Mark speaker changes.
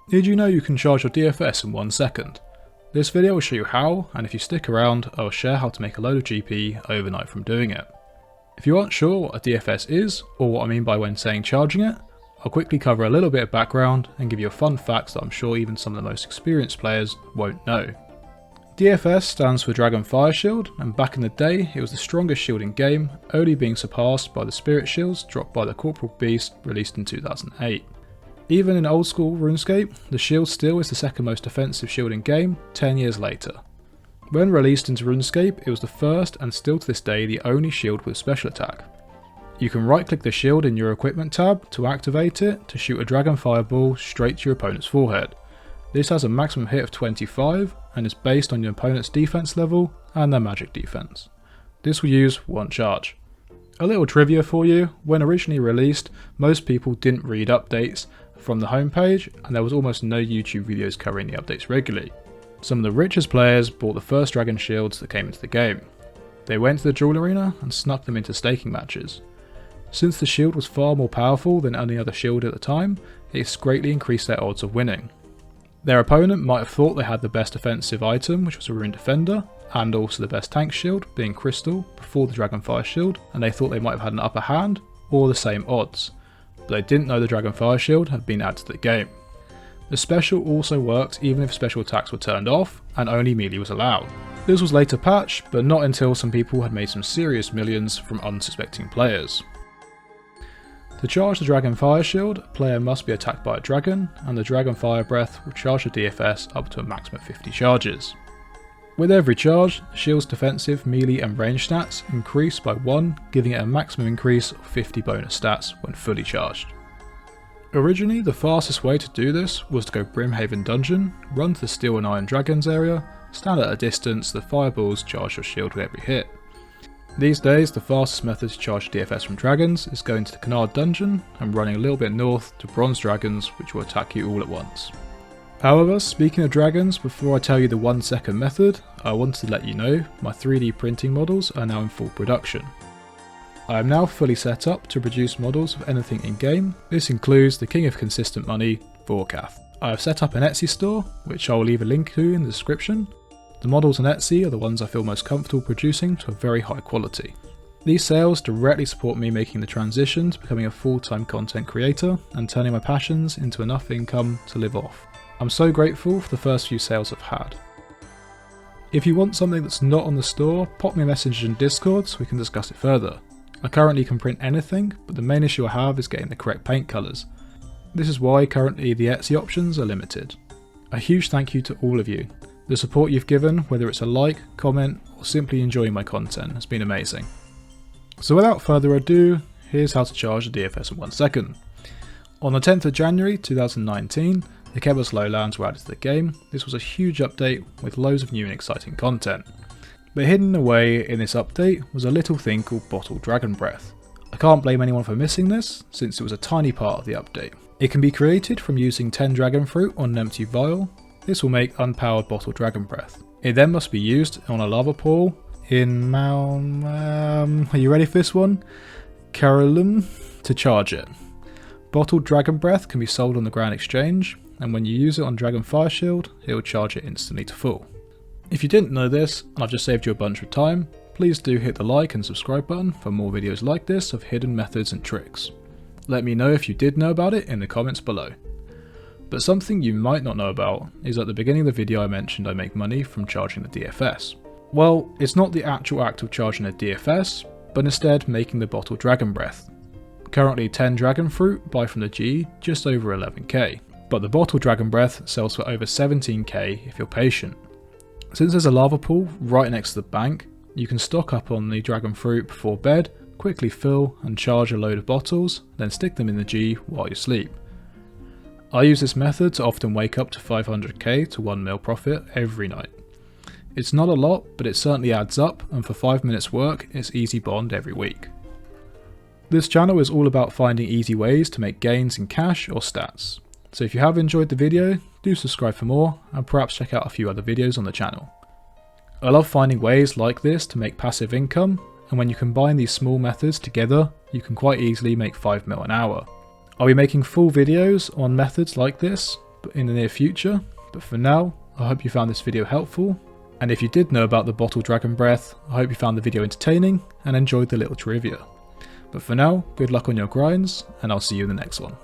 Speaker 1: Did you know you can charge your DFS in 1 second? This video will show you how, and if you stick around, I will share how to make a load of GP overnight from doing it. If you aren't sure what a DFS is, or what I mean by when saying charging it, I'll quickly cover a little bit of background and give you a fun facts that I'm sure even some of the most experienced players won't know. DFS stands for Dragon Fire Shield, and back in the day it was the strongest shield in game, only being surpassed by the Spirit Shields dropped by the Corporal Beast released in 2008. Even in old school Runescape, the shield still is the second most offensive shield in game 10 years later. When released into Runescape, it was the first and still to this day the only shield with special attack. You can right click the shield in your equipment tab to activate it to shoot a dragon fireball straight to your opponent's forehead. This has a maximum hit of 25 and is based on your opponent's defense level and their magic defense. This will use 1 charge. A little trivia for you, when originally released, most people didn't read updates from the homepage and there was almost no YouTube videos covering the updates regularly. Some of the richest players bought the first dragon shields that came into the game. They went to the duel arena and snuck them into staking matches. Since the shield was far more powerful than any other shield at the time, it's greatly increased their odds of winning. Their opponent might have thought they had the best offensive item, which was a Rune Defender, and also the best tank shield, being Crystal, before the Dragonfire shield, and they thought they might have had an upper hand, or the same odds. But they didn't know the Dragonfire shield had been added to the game. The special also worked even if special attacks were turned off, and only melee was allowed. This was later patched, but not until some people had made some serious millions from unsuspecting players. To charge the Dragonfire shield, a player must be attacked by a dragon, and the Dragonfire breath will charge the DFS up to a maximum of 50 charges. With every charge, the shield's defensive, melee and range stats increase by 1, giving it a maximum increase of 50 bonus stats when fully charged. Originally, the fastest way to do this was to go Brimhaven dungeon, run to the Steel and Iron Dragons area, stand at a distance, the fireballs charge your shield with every hit. These days, the fastest method to charge DFS from dragons is going to the Kourend dungeon and running a little bit north to bronze dragons, which will attack you all at once. However, speaking of dragons, before I tell you the 1 second method, I wanted to let you know my 3D printing models are now in full production. I am now fully set up to produce models of anything in game. This includes the king of consistent money, Vorkath. I have set up an Etsy store, which I will leave a link to in the description. The models on Etsy are the ones I feel most comfortable producing to a very high quality. These sales directly support me making the transition to becoming a full-time content creator and turning my passions into enough income to live off. I'm so grateful for the first few sales I've had. If you want something that's not on the store, pop me a message in Discord so we can discuss it further. I currently can print anything, but the main issue I have is getting the correct paint colours. This is why currently the Etsy options are limited. A huge thank you to all of you. The support you've given, whether it's a like, comment, or simply enjoying my content, has been amazing. So without further ado, here's how to charge the DFS in 1 second. On the 10th of January 2019, the Kebos Lowlands were added to the game. This was a huge update with loads of new and exciting content. But hidden away in this update was a little thing called Bottled Dragon Breath. I can't blame anyone for missing this, since it was a tiny part of the update. It can be created from using 10 dragon fruit on an empty vial. This will make unpowered Bottled Dragon Breath. It then must be used on a lava pool in are you ready for this one? Kourend to charge it. Bottled Dragon Breath can be sold on the Grand Exchange, and when you use it on Dragon Fire Shield, it will charge it instantly to full. If you didn't know this, and I've just saved you a bunch of time, please do hit the like and subscribe button for more videos like this of hidden methods and tricks. Let me know if you did know about it in the comments below. But something you might not know about is at the beginning of the video I mentioned I make money from charging the DFS. Well, it's not the actual act of charging a DFS, but instead making the Bottled Dragon Breath. Currently 10 dragon fruit buy from the G just over 11k, but the Bottled Dragon Breath sells for over 17k if you're patient. Since there's a lava pool right next to the bank, you can stock up on the dragon fruit before bed, quickly fill and charge a load of bottles, then stick them in the G while you sleep. I use this method to often wake up to 500k to 1 mil profit every night. It's not a lot, but it certainly adds up, and for 5 minutes work, it's easy bond every week. This channel is all about finding easy ways to make gains in cash or stats. So if you have enjoyed the video, do subscribe for more, and perhaps check out a few other videos on the channel. I love finding ways like this to make passive income, and when you combine these small methods together, you can quite easily make 5 mil an hour. I'll be making full videos on methods like this, in the near future, but for now, I hope you found this video helpful, and if you did know about the bottle dragon breath, I hope you found the video entertaining and enjoyed the little trivia. But for now, good luck on your grinds, and I'll see you in the next one.